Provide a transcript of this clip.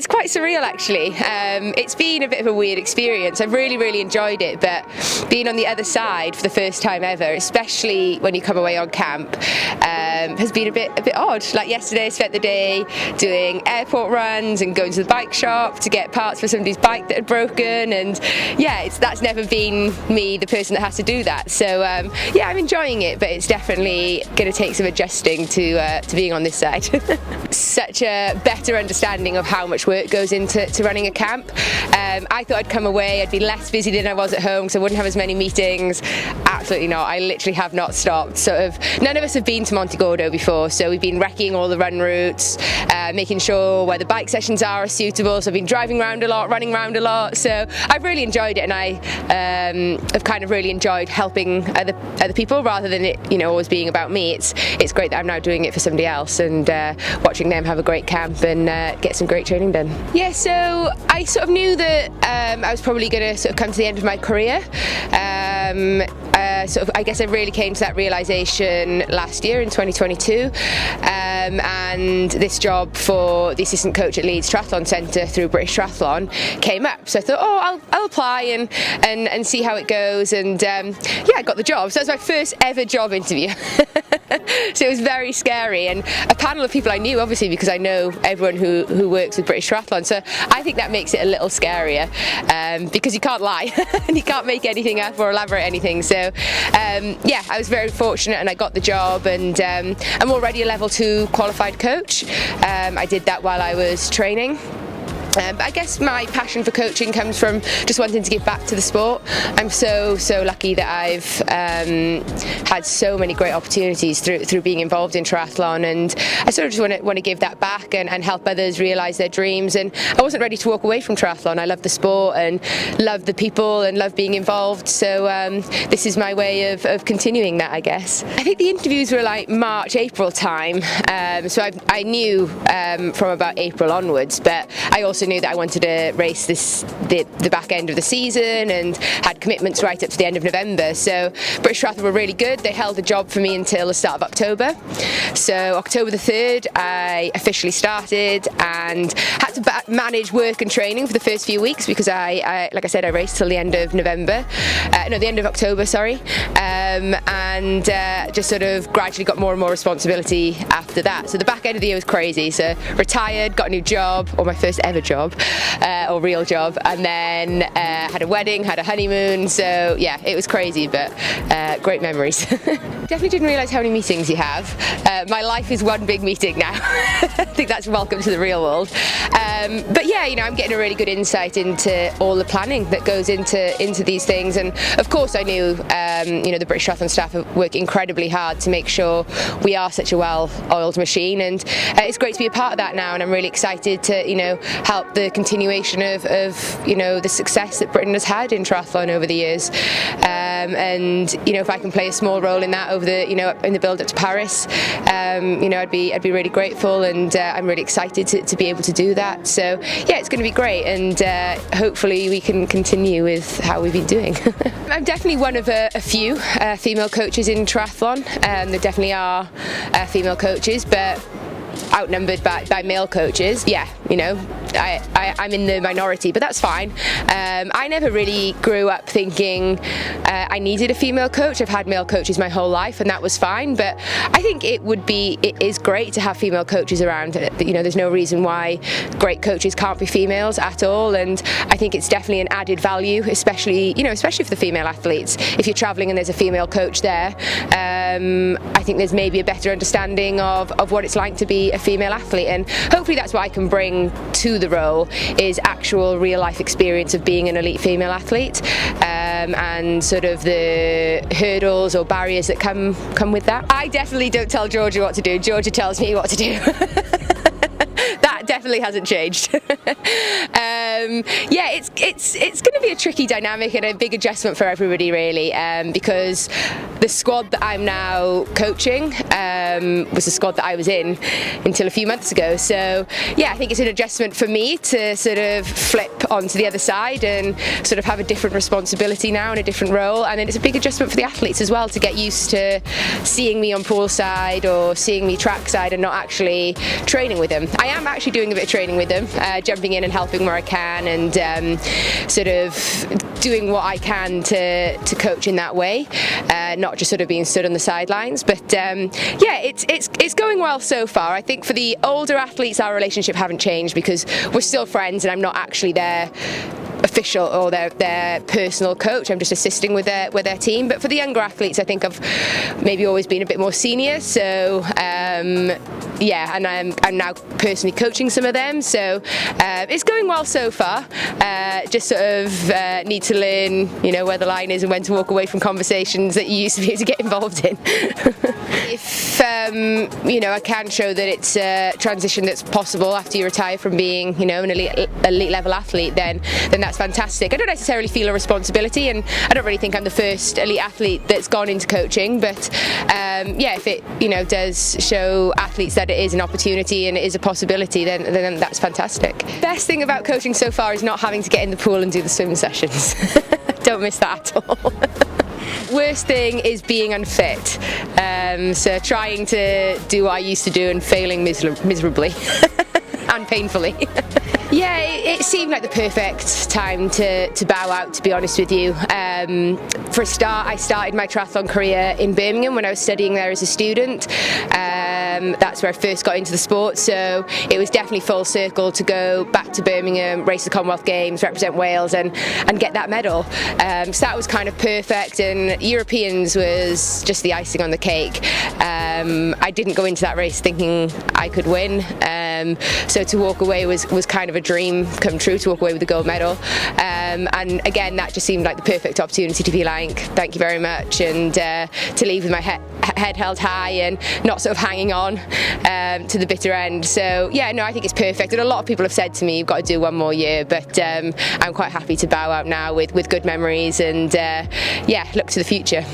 it's quite surreal actually. It's been a bit of a weird experience. I've really enjoyed it, but being on the other side for the first time ever, especially when you come away on camp, has been a bit odd. Like yesterday I spent the day doing airport runs and going to the bike shop to get parts for somebody's bike that had broken, and yeah, that's never been me, the person that has to do that. So yeah, I'm enjoying it, but it's definitely going to take some adjusting to being on this side. Such a better understanding of how much work goes into running a camp. I thought I'd come away, I'd be less busy than I was at home, so I wouldn't have as many meetings. Absolutely not. I literally have not stopped. None of us have been to Monte Gordo before, so we've been recceing all the run routes, making sure where the bike sessions are suitable. So I've been driving around a lot, running around a lot. So I've really enjoyed it, and I have kind of really enjoyed helping other people rather than it, always being about me. It's great that I'm now doing it for somebody else and watching them have a great camp and get some great training done. Yeah, so I sort of knew that I was probably going to sort of come to the end of my career. I guess I really came to that realisation last year in 2022, and this job for the assistant coach at Leeds Triathlon Centre through British Triathlon came up. So I thought, I'll apply and see how it goes, and yeah, I got the job. So that was my first ever job interview. So it was very scary, and a panel of people I knew, obviously, because I know everyone who works with British Triathlon. So I think that makes it a little scarier, because you can't lie and you can't make anything up or elaborate anything. So yeah, I was very fortunate and I got the job, and I'm already a level 2 qualified coach. I did that while I was training. But I guess my passion for coaching comes from just wanting to give back to the sport. I'm so lucky that I've had so many great opportunities through being involved in triathlon, and I sort of just want to give that back and help others realise their dreams. And I wasn't ready to walk away from triathlon. I love the sport and love the people and love being involved, so this is my way of continuing that, I guess. I think the interviews were like March, April time, so I knew from about April onwards, but I also knew that I wanted to race the back end of the season and had commitments right up to the end of November. So British Triathlon were really good. They held the job for me until the start of October. So October the 3rd I officially started and had to manage work and training for the first few weeks, because I like I said, I raced till the end of November, the end of October, sorry, and just sort of gradually got more and more responsibility after that. So the back end of the year was crazy. So retired, got a new job, or my first ever job, or real job, and then had a wedding, had a honeymoon. So yeah, it was crazy, but great memories. Definitely didn't realise how many meetings you have. My life is one big meeting now. I think that's welcome to the real world. But yeah, I'm getting a really good insight into all the planning that goes into these things, and of course I knew the British Triathlon staff work incredibly hard to make sure we are such a well-oiled machine, and it's great to be a part of that now, and I'm really excited to help the continuation of the success that Britain has had in triathlon over the years, and if I can play a small role in that over the in the build up to Paris, I'd be really grateful, and I'm really excited to be able to do that. So yeah, it's going to be great, and hopefully we can continue with how we've been doing. I'm definitely one of a few female coaches in triathlon. There definitely are female coaches, but outnumbered by male coaches. Yeah, I'm in the minority, but that's fine. I never really grew up thinking I needed a female coach. I've had male coaches my whole life, and that was fine, but I think it is great to have female coaches around. There's no reason why great coaches can't be females at all, and I think it's definitely an added value, especially for the female athletes. If you're traveling and there's a female coach there, I think there's maybe a better understanding of what it's like to be a female athlete, and hopefully that's what I can bring to the role, is actual real life experience of being an elite female athlete, and sort of the hurdles or barriers that come with that. I definitely don't tell Georgia what to do. Georgia tells me what to do. That definitely hasn't changed. Yeah, it's going to be a tricky dynamic and a big adjustment for everybody, really, because the squad that I'm now coaching was the squad that I was in until a few months ago. So yeah, I think it's an adjustment for me to sort of flip onto the other side and sort of have a different responsibility now and a different role, and then it's a big adjustment for the athletes as well to get used to seeing me on poolside or seeing me trackside and not actually training with them. I am actually doing a bit of training with them, jumping in and helping where I can, and sort of doing what I can to coach in that way, not just sort of being stood on the sidelines. But yeah, it's going well so far. I think for the older athletes, our relationship haven't changed because we're still friends, and I'm not actually their official or their personal coach. I'm just assisting with their team. But for the younger athletes, I think I've maybe always been a bit more senior. So yeah, and I'm now personally coaching some of them. So it's going well so far. Just sort of need to learn, where the line is and when to walk away from conversations that you used to be able to get involved in. If I can show that it's a transition that's possible after you retire from being, an elite level athlete, then that's fantastic. I don't necessarily feel a responsibility, and I don't really think I'm the first elite athlete that's gone into coaching. But yeah, if it does show athletes that it is an opportunity and it is a possibility, then that's fantastic. Best thing about coaching so far is not having to get in the pool and do the swim sessions. Don't miss that at all. Worst thing is being unfit. So trying to do what I used to do and failing miserably and painfully. Yeah, it seemed like the perfect time to bow out, to be honest with you. For a start, I started my triathlon career in Birmingham when I was studying there as a student. That's where I first got into the sport, so it was definitely full circle to go back to Birmingham, race the Commonwealth Games, represent Wales and get that medal. So that was kind of perfect, and Europeans was just the icing on the cake. I didn't go into that race thinking I could win, so to walk away was kind of a dream come true, to walk away with the gold medal. And again, that just seemed like the perfect opportunity to be like, thank you very much, and to leave with my head held high and not sort of hanging on to the bitter end. So yeah, no, I think it's perfect, and a lot of people have said to me, you've got to do one more year, but I'm quite happy to bow out now with good memories, and yeah, look to the future.